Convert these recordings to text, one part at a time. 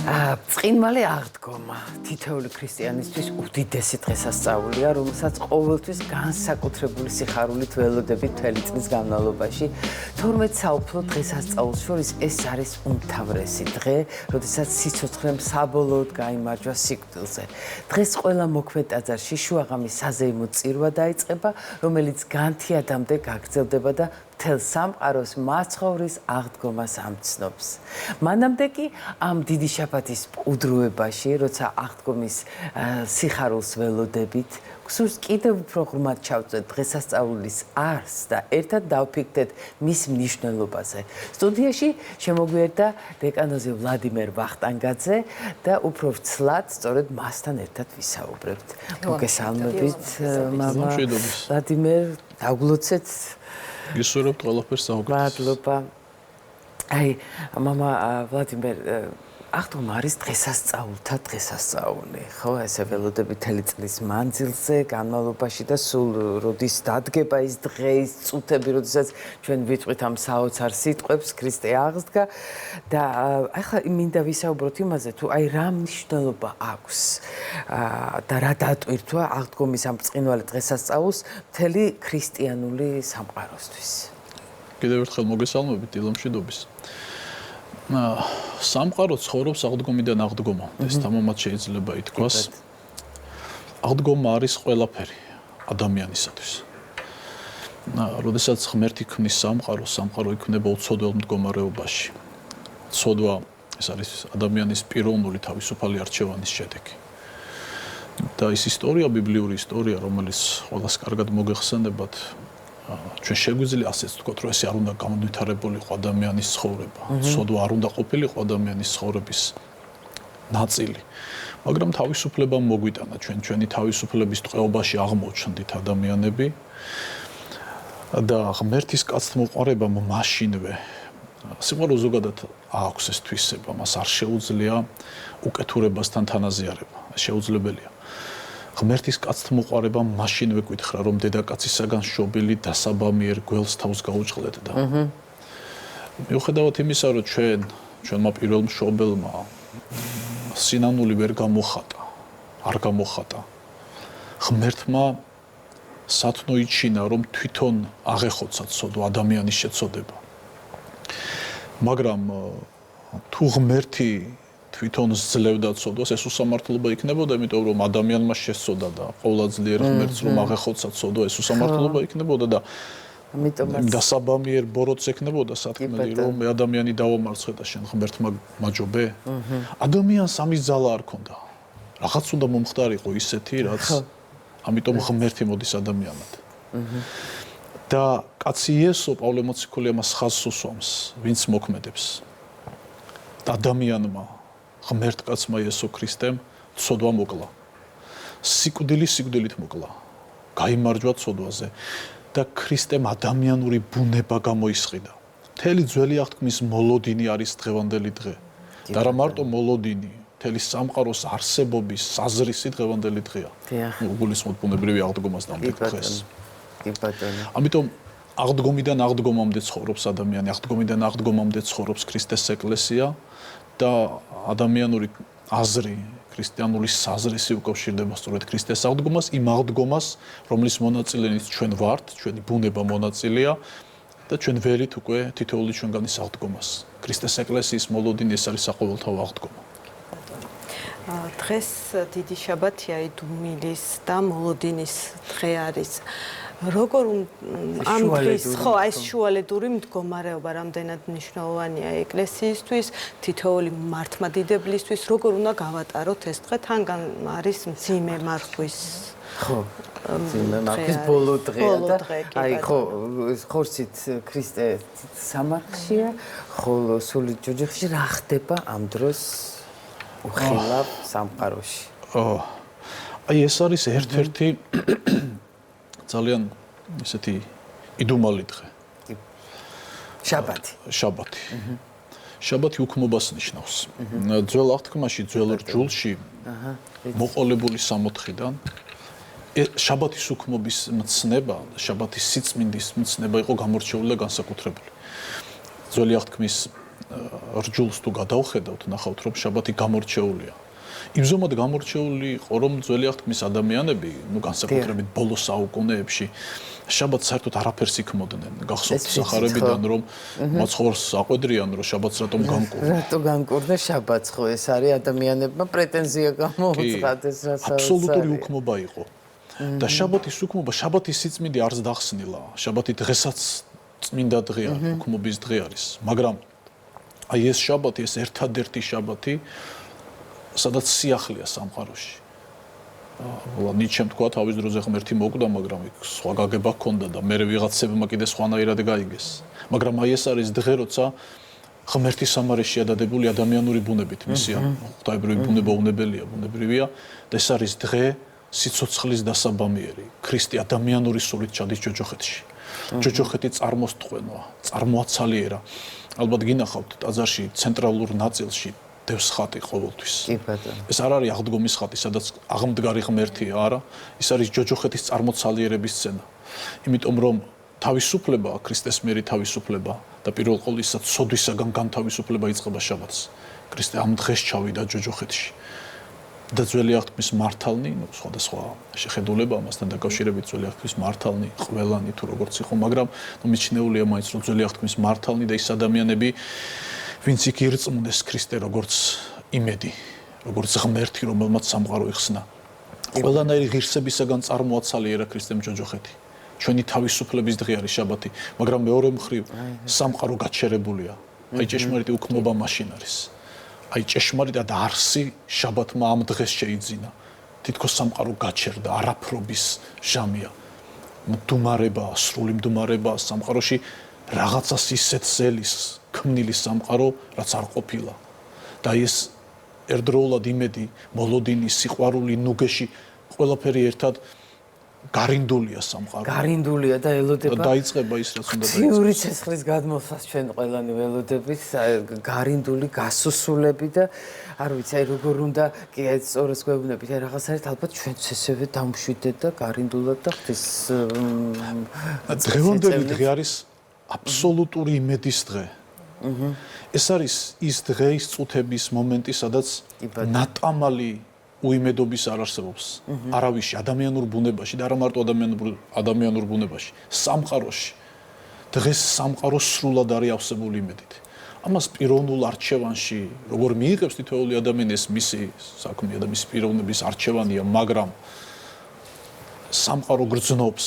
წყინმალე აღდგომა თითოეული ქრისტიანისთვის უდიდესი დღესასწაულია, რომელსაც ყოველთვის განსაკუთრებული სიხარულით ველოდებით მთელი წლის განმავლობაში. 12 საუფლო დღესასწაულს შორის ეს არის უმთავრესი დღე, როდესაც სიცოცხლემ საბოლოოდ გაიმარჯვა სიკვდილზე. დღეს ყველა მოქმედ ტაძარში შუაღამის საზეიმო წირვა დაიწყება, რომელიც განთიადამდე გაგრძელდება და მთელ სამყაროს მაცხოვრის აღდგომას ამცნობს. მანამდე კი ამ დიდი შაბათის მყუდროებაში, როცა აღდგომის სიხარულს ველოდებით, გსურს კიდევ უფრო ღრმად ჩავწვეთ დღესასწაულის არსს და ერთად დავფიქრდეთ მის მნიშვნელობაზე. სტუდიაში შემოგვიერთდა დეკანოზი ვლადიმერ ვახტანგაძე და უფრო ვრცლად სწორედ მასთან ერთად ვისაუბრებთ. მოგესალმებით, მამა ვლადიმერ, დაგვლოცეთ. გისურვებთ ყველაფერს საუბრს. მადლობა. აი, მამა ვლადიმერ, აღდგომა არის დღესასწაულთა დღესასწაული, ხო? ესე ველოდებით მთელი წლის მანძილზე, განმავლობაში და სულ როდის დადგება ის დღე, ის წუთები, როდესაც ჩვენ ვიწვით ამ საოცარ სიტყვებს, ქრისტე აღსდგა და ახლა მინდა ვისაუბროთ იმაზე, თუ აი რა მნიშვნელობა აქვს და რა დატვირთვა აღდგომის ამ ბრწყინვალე დღესასწაულს მთელი ქრისტიანული სამყაროსთვის. კიდევ ერთხელ მოგესალმებით დილომშვიდობის. სამყარო ცხოვრობს აღდგომიდან აღდგომამდე, ეს თამამად შეიძლება ითქვას. აღდგომა არის ყველაფერი ადამიანისათვის. როდესაც ღმერთი ქმნის სამყაროს, სამყარო იქმნება უცოდველ მდგომარეობაში. ცოდვა ეს არის ადამიანის პიროვნული თავისუფალი არჩევანის შედეგი. და ის ისტორია, ბიბლიური ისტორია, რომელიც ყველას კარგად მოგეხსენებათ, ჩვენ შეგვიძლია ასეც ვთქვათ, რომ ესე არ უნდა გამოდვითარებულიყო ადამიანის ცხოვრება. ცოდვა არ უნდა ყოფილიყო ადამიანის ცხოვრების ნაწილი. მაგრამ თავისუფლება მოგვიტანა, ჩვენი თავისუფლების ტყვეობაში აღმოჩნდით ადამიანები და ღმერთის კაცთმოყვარებამ მაშინვე სიყვარულ ზოგადად აქვს ეს თვისება, მას არ შეუძლია უკეთურებასთან თანაზიარება. შეუძლებელია. ღმერთის კაცთმოყვარებამ მაშინვე გითხრა, რომ დედაკაცისაგან შობილი დასაბამიერ გველს თავს გაუჭყდეთ და მიუხედავად იმისა, რომ ჩვენმა პირველ მშობელმა სინანული ვერ გამოხატა, არ გამოხატა, ღმერთმა სათნო იჩინა, რომ თვითონ აღეხოცა ცოდვა ადამიანის შეცოდება. მაგრამ თუ ღმერთი თვითონ ძლევდა ცოდვას, ეს უსამართლობა იქნებოდა, იმიტომ რომ ადამიანმა შესწოდა და ყოვლადწლიერ ღმერთს რომ აღეხოცა ცოდვა, ეს უსამართლობა იქნებოდა და ამიტომაც დასაბამიერ ბოროტს ექნებოდა სათქმელი, რომ მე ადამიანი დავამარცხე და შენ ღმერთმა მაჯობე. ადამიანს ამის ძალა არ ქონდა. რაღაც უნდა მომხდარიყო ისეთი, რაც ამიტომ ღმერთი მოდის ადამიანად. და კაცი იესო პავლე მოციქული ამას ხაზს უსვამს, ვინც მოქმედებს. ადამიანმა ღმერთკაცმა იესო ქრისტემ ცოდვა მოკლა. სიკვდილით მოკლა. გაიმარჯვა ცოდვაზე და ქრისტემ ადამიანური ბუნება გამოისყიდა. მთელი ძველი აღთქმის მოლოდინი არის დღევანდელი დღე. და რა მარტო მოლოდინი, მთელი სამყაროს არსებობის საზრისი დღევანდელი დღეა. გულისხმობ ბუნებრივი აღდგომას დამდგ დღეს. ამიტომ აღდგომიდან აღდგომამდე ცხოვრობს ადამიანი, აღდგომიდან აღდგომამდე ცხოვრობს ქრისტეს ეკლესია და ადამიანური აზრი, ქრისტიანული საზრისი უკავშირდება სწორედ ქრისტეს აღდგომას, იმ აღდგომას, რომლის მონაწილეც ჩვენ ვართ, ჩვენი ბუნება მონაწილეა და ჩვენ ვერით უკვე თითოეული ჩვენგანის აღდგომას. ქრისტეს ეკლესიის მოლოდინი ეს არის საყოველთაო აღდგომა. დღეს დიდი შაბათია, იდუმილის და მოლოდინის დღე არის. როგორ ამ დღის ხო ეს შუალედური მდგომარეობა რამდენად მნიშვნელოვანია ეკლესიისთვის, თითოეული მართლმადიდებლისთვის, როგორ უნდა გავატაროთ ეს დღე, თან არის მძიმე მარხვის ხო მძიმე მარხვის ბოლო დღეა და აი ხო ხორცით ქრისტე სამარხშია, ხოლო სული ჯოჯოხში რა ხდება ამ დროს უხილავ სამყაროში. აი ეს არის ერთ-ერთი ძალიან ისეთი იდუმალი დღე. შაბათი. შაბათი უქმობას ნიშნავს. ძველ აღთქმაში, ძველ რჯულში მოყოლებული 60-დან შაბათის უქმობის მცნება, შაბათის სიწმინდის მცნება იყო გამორჩეული და განსაკუთრებული. ძველი აღთქმის რჯულს თუ გადავხედავთ, ნახავთ რომ შაბათი გამორჩეულია. იმზომად გამორჩეული იყო რომ ძველი აღთქმის ადამიანები, განსაკუთრებით ბოლო საუკუნეებში შაბათს საერთოდ არაფერს იქმოდნენ. გახსოვთ სახარებიდან რომ მაცხოვრს აყვედრიან რომ შაბათს რატომ გამკურდა. რატო გამკურდა შაბათს ხო ეს არის ადამიანებმა პრეტენზია გამოუცხადეს რასაც. აბსოლუტური უქმობა იყო. და შაბათის უქმობა, შაბათის სიწმინდე არც დახსნილა. შაბათი დღესაც წმინდა დღეა, უქმობის დღე არის. მაგრამ აი ეს შაბათი, ეს ერთადერთი შაბათი სადაც სიახლეა სამყაროში. ნიჩემ თქვა თავის დროზე ღმერთი მოკდა, მაგრამ იქ სხვა გაგება ჰქონდა და მე ვიღაცებმა კიდე სხვანაირად გაიგეს. მაგრამ აი ეს არის დღე, როცა ღმერთი სამარეში დადებული ადამიანური ბუნებით, მისი ღვთაებრივი ბუნება უნებელია, ბუნებრივია და ეს არის დღე სიცოცხლის დასაბამიერი. ქრისტე ადამიანური სულით ჩადის ჯოჯოხეთში. ჯოჯოხეთი წარმოსტყვენვა, წარმოაცალიერა. ალბათ გინახავთ ტაძარში ცენტრალურ ნაწილში დევს ხატი ყოველთვის. კი ბატონო. ეს არ არის აღდგომის ხატი, სადაც აღმდგარი ღმერთია, არა. ეს არის ჯოჯოხეთის წარმოცალიერების სცენა. იმიტომ რომ თავისუფლება, ქრისტეს მიერი თავისუფლება და პირველ ყოვლისა ცოდვისაგან განთავისუფლება იწყება შაბათს. ქრისტე ამ დღეს ჩავიდა ჯოჯოხეთში. და ძველი აღთქმის მართალნი, სხვადასხვა შეხედულება ამასთან დაკავშირებით ძველი აღთქმის მართალნი, ყველანი თუ როგორც იყო, მაგრამ მიჩნეულია მაინც რომ ძველი აღთქმის მართალნი და ის ადამიანები ვინც იქ ირწმუნეს ქრისტე როგორც იმედი, როგორც ღმერთი, რომელმაც სამყარო იხსნა. ყველანაირი ღირსებისაგან წარმოაცალიერა ქრისტემ ჯოჯოხეთი. ჩვენი თავისუფლების დღე არის შაბათი, მაგრამ მეორე მხრივ სამყარო გაჩერებულია. აი ჭეშმარიტი უქმობა მაშინ არის. აი ჭეშმარიტად არსი შაბათმა ამ დღეს შეიძინა. თითქოს სამყარო გაჩერდა, არაფრობის ჟამია. მდუმარება, სრული მდუმარება სამყაროში რაღაცას ისეთ ზელის ქმნილი სამყარო, რაც არ ყოფილა. და ეს ერთდროულად იმედი, მოლოდინი, სიყვარული, ნუგეში, ყველაფერი ერთად გარინდულია სამყარო. გარინდულია და ელოდება. დაიწყება ის, რაც უნდა დაიწყოს. იური ცეცხლის გადმოსვლას ჩვენ ყველანი ველოდებით, გარინდული გასუსულები და არ ვიცი, აი როგორ უნდა, კი აი სწორად გვეუბნებით, აი რაღაცაერთ ალბათ ჩვენც ესევე დამშვიდეთ და გარინდულად და ღვთის დღევანდელი დღე არის აბსოლუტური იმედის დღე. ეს არის ის დღე, ის წუთების მომენტი, სადაც ნატამალი უიმედობის არ არსებობს. არავისში, ადამიანურ ბუნებაში და არა მარტო ადამიანურ ბუნებაში, სამყაროში. დღეს სამყარო სრულად არის ავსებული იმედით. ამას პიროვნულ არჩევანში, როგორ მიიღებს თითოეული ადამიანი, ეს მისი საქმეა და მისი პიროვნების არჩევანია, მაგრამ სამყარო გრძნობს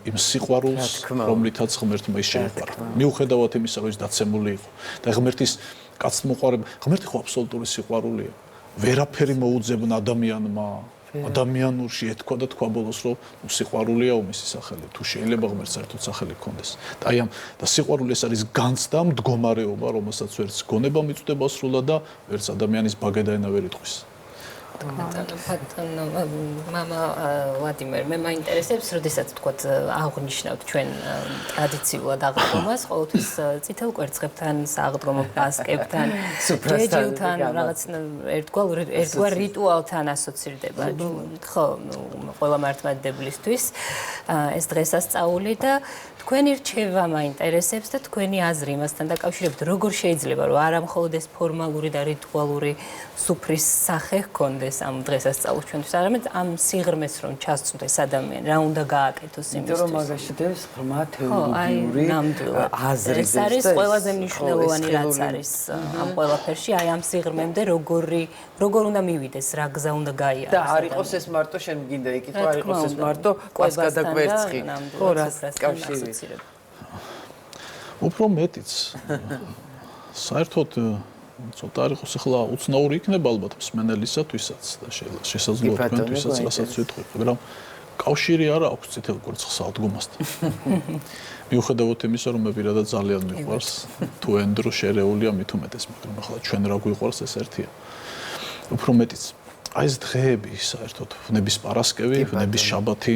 იმ სიყვარულს, რომლითაც ღმერთმა ის შეიყვარა. მიუხედავად იმისა, რომ ის დაცემული იყო და ღმერთის კაცთმოყვარება, ღმერთი ხო აბსოლუტური სიყვარულია. ვერაფერი მოუძებნა ადამიანმა, ადამიანურში ეთქვა და თქვა ბოლოს, რომ სიყვარულია უმისი სახელი. თუ შეიძლება ღმერთს საერთოდ სახელი ჰქონდეს. და აი ამ და სიყვარული ეს არის განცდა, მდგომარეობა, რომელსაც ვერც გონება მიწვდება სრულად და ვერც ადამიანის ბაგედაენა ვერ იტყვის. მამა ვლადიმერ, მე მაინტერესებს, როდესაც თქვათ აღნიშნავთ ჩვენ ტრადიციულად აღდგომას, ყოველთვის წითელ კვერცხებთან, სააღდგომო პასკებთან, ჯეჯილთან, რაღაც ერთგვარ რიტუალთან ასოცირდება. ხო, ყველა მართლმადიდებლისთვის ეს დღესასწაული და თქვენი რჩევა მაინტერესებს და თქვენი აზრი იმასთან დაკავშირებით, როგორ შეიძლება რომ არა მხოლოდ ეს ფორმალური და რიტუალური სუფრის სახე ჰქონდეს ამ დღესასწაულს ჩვენთვის, არამედ ამ სიღრმეს რომ ჩასწვდეს ადამიანი, რა უნდა გააკეთოს იმისთვის. იმიტომ რომ მაგაში დევს ღრმა თეოლოგიური აზრი. ეს არის ყველაზე მნიშვნელოვანი რაც არის ამ ყველაფერში, აი ამ სიღრმემდე როგორ უნდა მივიდეს, რა გზა უნდა გაიაროს. და არ იყოს ეს მარტო შენ გინდა იკითხვა, არ იყოს ეს მარტო პასკა და კვერცხი. ხო, რა კავშირი. უფრო მეტიც. საერთოდ ცოტა არ იყოს ახლა უცნაური იქნება ალბათ მსმენელისათვისაც და შესაძლოა თქვენთვისაც რასაც ვიტყვი, მაგრამ კავშირი არ აქვს წითელ კვერცხს აღდგომასთან. მიუხედავად იმისა, რომ მე პირადად ძალიან მიყვარს, თუ ენდრო შერეულია მით უმეტეს, მაგრამ ახლა ჩვენ რა გვიყვარს ეს ერთია. უფრო მეტიც. აი ეს დღეები საერთოდ ვნების პარასკევი, ვნების შაბათი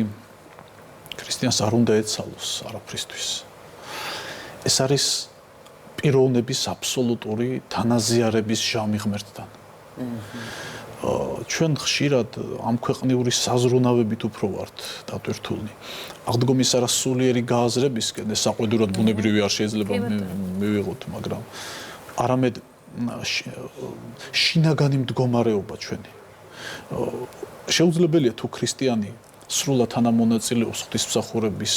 ქრისტიანს არ უნდა ეცალოს არაფრისთვის. ეს არის პიროვნების აბსოლუტური თანაზიარების ჟამი ღმერთთან. ჩვენ ხშირად ამ ქვეყნიური საზრუნავებით უფრო ვართ დატვირთულნი. აღდგომის არასულიერი გააზრებისკენ ეს საყვედურად ბუნებრივი არ შეიძლება მივიღოთ, მაგრამ არამედ შინაგანი მდგომარეობა ჩვენი. შეუძლებელია თუ ქრისტიანი სრულად თანამონაწილეობს ღვთისმსახურების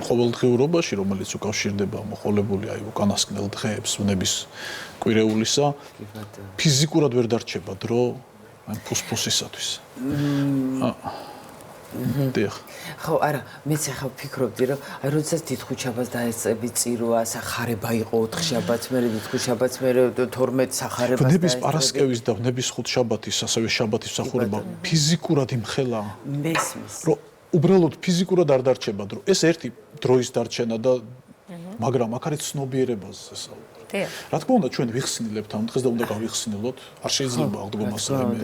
ყოველდღიურობაში, რომელიც უკავშირდება მოყოლებული უკანასკნელ დღეებს, ვნების კვირეულისა, ფიზიკურად ვერ დარჩება დრო ფუსფუსისათვის. ხო, არა, მეც ახლა ვფიქრობდი, რომ როდესაც დიდხუჩაბას დაეწები წირვა, სახარება იყო 4 შაბათს, მერე დიდხუჩაბათს, მერე 12 სახარებას დაეწები. ვნების პარასკევის და ვნების ხუთშაბათის, ასევე შაბათის მსახურება ფიზიკურად იმხელა. მესმის. რომ უბრალოდ ფიზიკურად არ დარჩება დრო. ეს ერთი დროის დარჩენა და მაგრამ აქ არის ცნობიერებაზე საუბარი. რა თქმა უნდა, ჩვენ ვიხსნილებთ ამ დღეს და უნდა გავიხსნილოთ. არ შეიძლება აღდგომას რამე.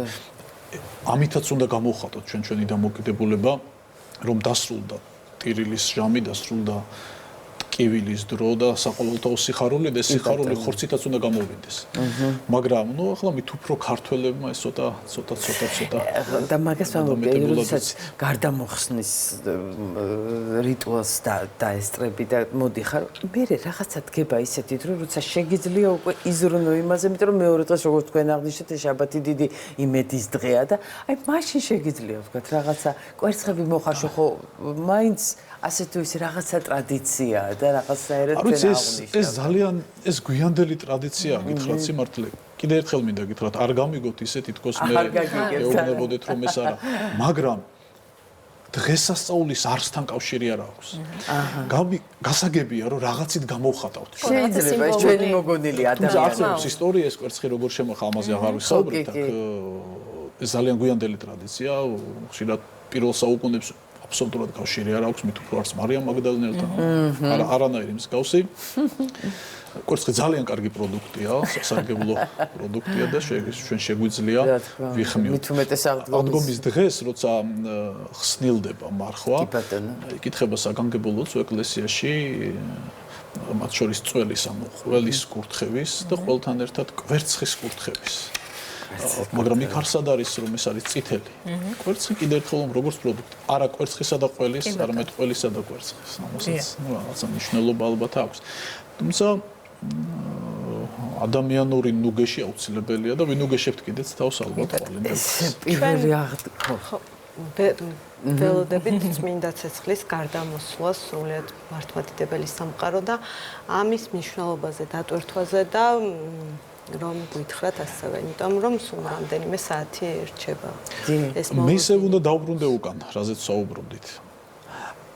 ამითაც უნდა გამოვხატოთ ჩვენი დამოკიდებულება, რომ დასრულდა ტირილის ჟამი, დასრულდა ტკივილის დრო და საყოველთაო სიხარული და სიხარული ხორცითაც უნდა გამოვიდეს. მაგრამ ნუ ახლა მით უფრო ქართველებმა ეს ცოტა და მაგას ვამბობ, როდესაც გარდამოხსნის რიტუალს დაესწრები და მოდიხარ, მე რაღაცა დგება ისეთით, რომ როცა შეგიძლია უკვე იზრუნო იმაზე, იმიტომ რომ მეორე დღეს როგორც თქვენ აღნიშნეთ, შაბათი დიდი იმედის დღეა და აი მაშინ შეგიძლია ვთქვათ რაღაცა კვერცხები მოხარშო, ხო მაინც ასე თუ ისე რაღაცა ტრადიციაა და რაღაცაერად ეს ძალიან ეს გვიანდელი ტრადიციაა, გითხრათ სიმართლე. კიდე ერთხელ მინდა გითხრათ, არ გამიგოთ ისე თითქოს მე ეუბნებოდეთ რომ ეს არა, მაგრამ დღესასწაულის არსთან კავშირი არ აქვს. გასაგებია რომ რაღაცით გამოვხატავთ. შეიძლება ეს ჩვენი მოგონილი ადამიანი. არსებობს ისტორია, ეს კვერცხი როგორ შემოხა, ამაზე აღარ ვისაუბრეთ, აქ ეს ძალიან გვიანდელი ტრადიცია, ხშირად პირველ საუკუნეებში აბსოლუტურად კავშირი არ აქვს, მით უფრო არც მარიამ მაგდალენელთან. არანაირი მსგავსი. კვერცხი ძალიან კარგი პროდუქტია, სასარგებლო პროდუქტია და ჩვენ შეგვიძლია ვიხმიოთ. მით უმეტეს აღდგომის დღეს, როცა ხსნილდება მარხვა, იკითხება საგანგებო ლოცვა ეკლესიაში, მათ შორის წველის, ანუ ყველის კურთხევის და ყველთან ერთად კვერცხის კურთხევის. მაგრამ იქ არსად არის რომ ეს არის წითელი. კვერცხი კიდე ერთხელ როგორც პროდუქტი, არა კვერცხისა და ყველის, არამედ ყველისა და კვერცხის. ამასაც რაღაცა მნიშვნელობა ალბათ აქვს. თუმცა ადამიანური ნუგეში აუცილებელია და ვინ უგეშებთ კიდეც თავს ალბათ ყოლინდა. პირველი აღდგომა. ველოდებით წმინდა ცეცხლის გარდამოსვლა სრულიად მართლმადიდებელი სამყარო და ამის მნიშვნელობაზე დატვირთვაზე და რომ გითხრათ ასევე, იმიტომ რომ სულ რამდენიმე საათი ერჩება. მე ისე უნდა დავბრუნდე უკან, რაზეც საუბრობდით.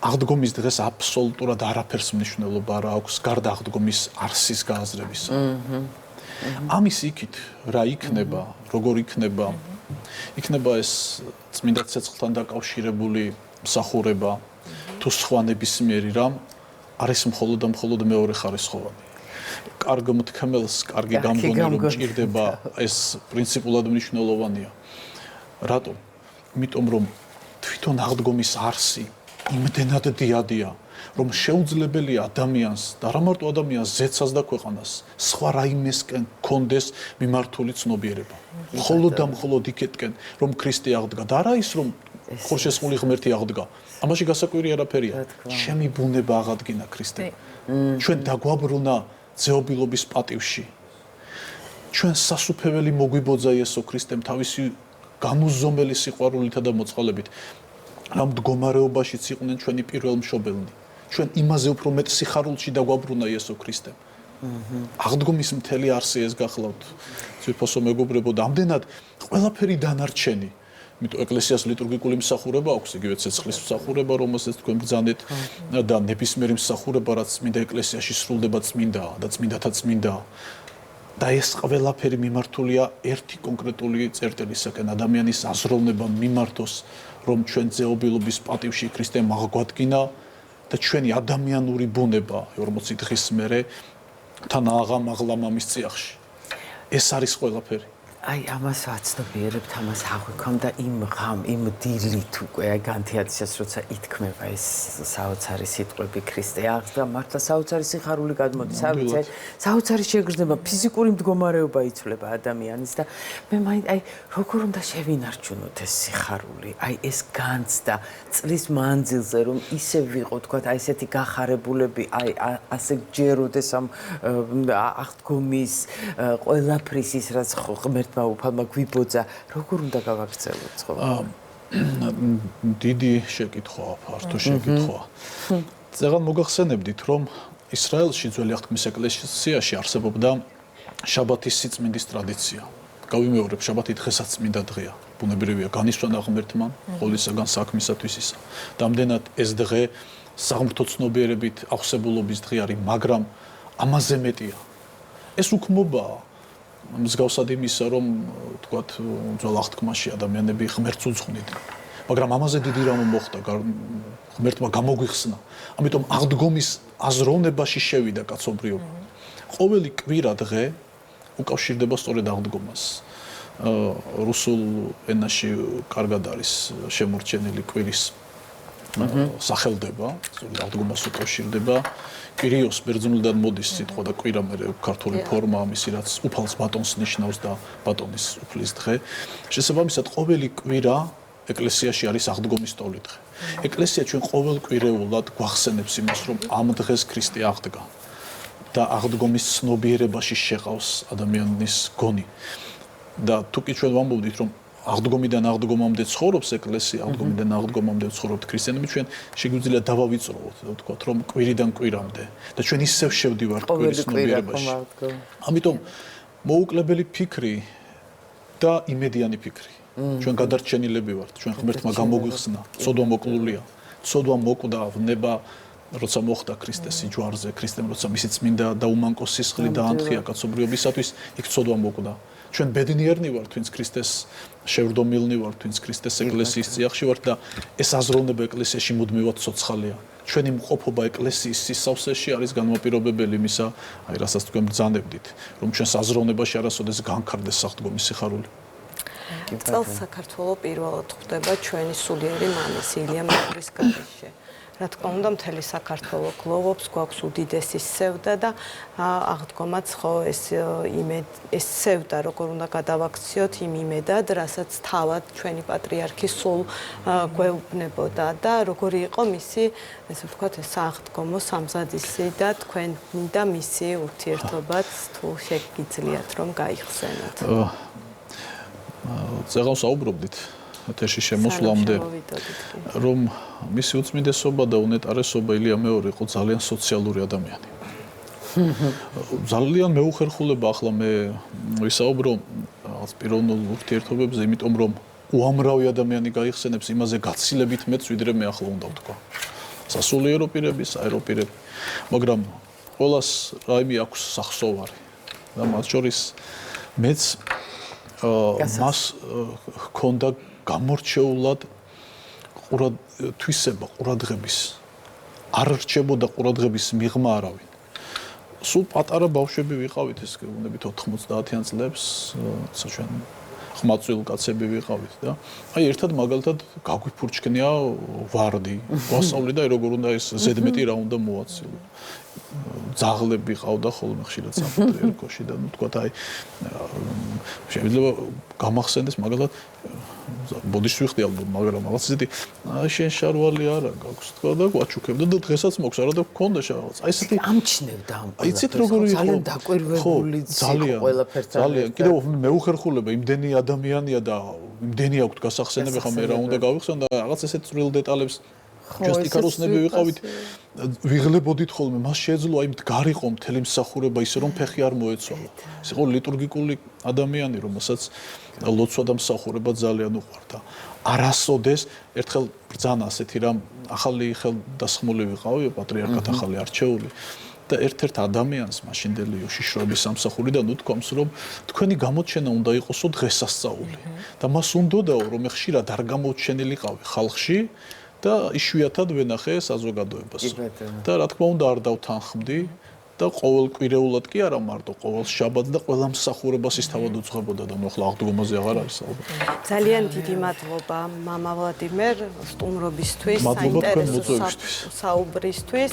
აღდგომის დღეს აბსოლუტურად არაფერს მნიშვნელობა არ აქვს გარდა აღდგომის არსის გააზრებისა. ამის იქით რა იქნება, როგორ იქნება, იქნება ეს წმინდა ცეცხლთან დაკავშირებული მსახურება თუ სხვა ნებისმიერი რამ არის მხოლოდ და მხოლოდ მეორე ხარისხოვანი. კარგ მთქმელს კარგი გამგონი რომ ჭირდება, ეს პრინციპულად მნიშვნელოვანია. რატომ? იმიტომ რომ თვითონ აღდგომის არსი იმდენად დიადია, რომ შეუძლებელია ადამიანს და არა მარტო ადამიანს, ზეცას და ქვეყანას სხვა რაიმესკენ კონდეს მიმართული ცნობიერება. მხოლოდ და მხოლოდ იქეთკენ, რომ ქრისტე აღდგა და არა ის რომ ხორშესმული ღმერთი აღდგა. ამაში გასაკვირი არაფერია. ჩემი ბუნება აღადგინა ქრისტემ. ჩვენ დაგვაბრუნა ძეობილობის პატივში. ჩვენ სასუფეველი მოგვიბოძა იესო ქრისტემ თავისი განუზომელი სიყვარულითა და მოწყალებით. რა მდგომარეობაშიც იყვნენ ჩვენი პირველმშობელნი. ჩვენ იმაზე უფრო მეტ სიხარულში დაგვაბრუნა იესო ქრისტემ. აღდგომის მთელი არსი ეს გახლავთ. ძვირფასო მეგობრებო, ამდენად ყველაფერი დანარჩენი. იმიტომ ეკლესიას ლიტურგიკული მსახურება აქვს, იგივე ცეცხლის მსახურება, რომელსაც თქვენ ბრძანეთ და ნებისმიერი მსახურება, რაც წმინდა ეკლესიაში სრულდება წმინდა და წმინდათა წმინდა. და ეს ყველაფერი მიმართულია ერთი კონკრეტული წერტილისაკენ, ადამიანის აზროვნება მიმართოს, რომ ჩვენ ძეობილობის პატივში ქრისტემ აღგვადგინა და ჩვენი ადამიანური ბუნება 40 დღის მერე თან აღამაღლა მამის წიაღში. ეს არის ყველაფერი. აი ამას ვაცნობიერებთ, ამას აღვიქვამ და იმ დილით უკვე აი განთიადისას როცა ითქმება ეს საოცარი სიტყვები ქრისტე აღდგა, მართლა საოცარი სიხარული გადმოდის, ავიცე, საოცარი შეგრძნება, ფიზიკური მდგომარეობა იცვლება ადამიანის და მე მაინც აი როგორ უნდა შევინარჩუნოთ ეს სიხარული, აი ეს განცდა წლის მანძილზე რომ ისე ვიყო, თქვათ აი ესეთი გახარებულები, აი ასე გჯეროდეს ამ აღდგომის ყველაფრის ის რაც ღმერთმა უფალმა გვიბოძა, როგორ უნდა გავაგრძელოთ ხო? დიდი შეკითხვაა, ფართო შეკითხვაა. ზეგან მოგახსენებდით, რომ ისრაელში ძველი აღთქმის ეკლესიაში არსებობდა შაბათის სიწმინდის ტრადიცია. გავიმეორებ, შაბათი დღესაც წმინდა დღეა. ბუნებრივია, განისვანა ღმერთმა ყოვლისაგან საქმისათვის ისა. Დამდენად ეს დღე საღმრთო ცნობიერებით აღსებულობის დღე არის, მაგრამ ამაზე მეტია. ეს უქმობაა მსგავსად იმისა, რომ თქვათ ძველ აღთქმაში ადამიანები ღმერთს უძღვნიდნენ. მაგრამ ამაზე დიდი რამ მოხდა, ღმერთმა გამოგვიხსნა. ამიტომ აღდგომის აზროვნებაში შევიდა კაცობრიობა. ყოველი კვირა დღე უკავშირდება სწორედ აღდგომას. რუსულ ენაში კარგად არის შემორჩენილი კვირის სახელდება, სწორედ აღდგომას უკავშირდება. კვირიოს ბერძნულიდან მოდის სიტყვა და კვირა მე ქართული ფორმა ამისი რაც უფალს ბატონს ნიშნავს და ბატონის უფლის დღე. შესაბამისად ყოველი კვირა ეკლესიაში არის აღდგომის ტოლი დღე. ეკლესია ჩვენ ყოველ კვირეულად გვახსენებს იმას, რომ ამ დღეს ქრისტე აღდგა და აღდგომის ცნობიერებაში შეყავს ადამიანის გონი. და თუკი ჩვენ ვამბობდით, რომ აღდგომიდან აღდგომამდე ცხოვრობს ეკლესია, აღდგომიდან აღდგომამდე ცხოვრობთ ქრისტიანები, ჩვენ შეგვიძლია დავავიწროვოთ და ვთქვათ, რომ კვირიდან კვირამდე და ჩვენ ისევ შევდივართ კვირის ცნობიერებაში. ამიტომ მოუკლებელი ფიქრი და იმედიანი ფიქრი. ჩვენ გადარჩენილები ვართ, ჩვენ ღმერთმა გამოგვიხსნა, ცოდვა მოკლულია. ცოდვა მოკვდა ვნება როცა მოხდა ქრისტესი ჯვარზე, ქრისტემ როცა მისი წმინდა და უმანკო სისხლი დაანთია კაცობრიობისათვის, იქ ცოდვა მოკვდა. ჩვენ ბედნიერნი ვართ, ვინც ქრისტეს შევრდომილნი ვართ, ვინც ქრისტეს ეკლესიის წიაღში ვართ და ეს აზროვნება ეკლესიაში მუდმივად ცოცხალია. ჩვენი მყოფობა ეკლესიის სისავსეში არის განმაპირობებელი იმისა, აი რასაც თქვენ ბრძანებდით, რომ ჩვენს აზროვნებაში არასოდეს განქარდეს აღდგომის სიხარული. წელს საქართველოს პირველად ხვდება ჩვენი სულიერი მამის ილია მეფრის გარეშე. რა თქმა უნდა, მთელი საქართველოს გლოვობს, გვაქვს უდიდესი სევდა და აღდგომაც ხო ეს სევდა როგორ უნდა გადავაქციოთ იმ იმედად, რასაც თავად ჩვენი პატრიარქი სულ გვეუბნებოდა და როგორი იყო მისი, ესე ვთქვათ, ეს აღდგომო სამზადისი და თქვენი და მისი ურთიერთობაც თუ შეგიძლიათ რომ გაიხსენოთ. ზეგან საუბრობდით ეთერში შემოსვლამდე, რომ მისი უწმინდესობა და უნეტარესობა ილია მეორე იყო ძალიან სოციალური ადამიანი. ძალიან მეუხერხულება ახლა მე ვისაუბრო პიროვნულ ურთიერთობებზე, იმიტომ რომ უამრავი ადამიანი გაიხსენებს იმაზე გაცილებით მეც, ვიდრე მე ახლა უნდა ვთქვა. სასულიერო პირები, საერო პირები, მაგრამ ყველას რაიმე აქვს სახსოვარი. და მათ შორის მეც მას ჰქონდა გამორჩეულად თვისება ყურადღების არ რჩებოდა ყურადღების მიღმა არავინ. სულ პატარა ბავშვები ვიყავით, ეს გეუბნებით 90-იან წლებს, ჩვენ ხმაწვილ კაცები ვიყავით და აი ერთად მაგალითად გაგვიფურჩქნია ვარდი, გვასწავლიდა როგორ უნდა ეს ზედმეტი რა უნდა მოაცილო. ძაღლები ყავდა ხოლმე ხშირად საფუძვერქოში და თქვათ აი შეიძლება გამახსენდეს მაგალითად ბოდიშვიხდი ალბათ, მაგრამ რაღაც ისეთი შენ შარვალი არა გაქვს თქვა და გვაჩუქებდა და დღესაც მოქვს არა და გქონდა რაღაც. აი ესეთი ამჩნევდა ამ ყველაფერს. იცით როგორი იყო? ძალიან დაკვირვებული ყველაფერთან. ძალიან. კიდევ მეუხერხულება იმდენი ადამიანია და იმდენი აქვს გასახსენები, ხომ მე რა უნდა გავიხსენ და რაღაც ესეთ წვრილ დეტალებს ჯასტიკაროსნები ვიყავით, ვიღლებოდით ხოლმე, მას შეეძლო აი მდგარიყო მთელი მსახურება ისე რომ ფეხი არ მოეცვალა. ეს იყო ლიტურგიკული ადამიანი, რომელსაც ლოცვა და მსახურება ძალიან უყვარდა. არასოდეს ერთხელ ბრძანა ასეთი რამ ახალი ხელდასხმული ვიყავი, პატრიარქად ახალი არჩეული და ერთ-ერთ ადამიანს მაშინდელი უშიშროების სამსახურიდან უთქვამს, რომ თქვენი გამოჩენა უნდა იყოსო დღესასწაული და მას უნდოდაო რომ ხშირად არ გამოჩენილიყავი ხალხში და იშვიათად ვენახე საზოგადოებას. და რა თქმა უნდა არ დავთანხმდი და ყოველკვირეულად კი არა მარტო ყოველ შაბათს და ყველა მსახურებას ის თავად უძღვებოდა და მოხლა აღდგომაზე აღარ არის ალბათ. ძალიან დიდი მადლობა მამა ვლადიმერ სტუმრობისთვის, მადლობა თქვენ საინტერესო მოწვევისთვის. საუბრისთვის.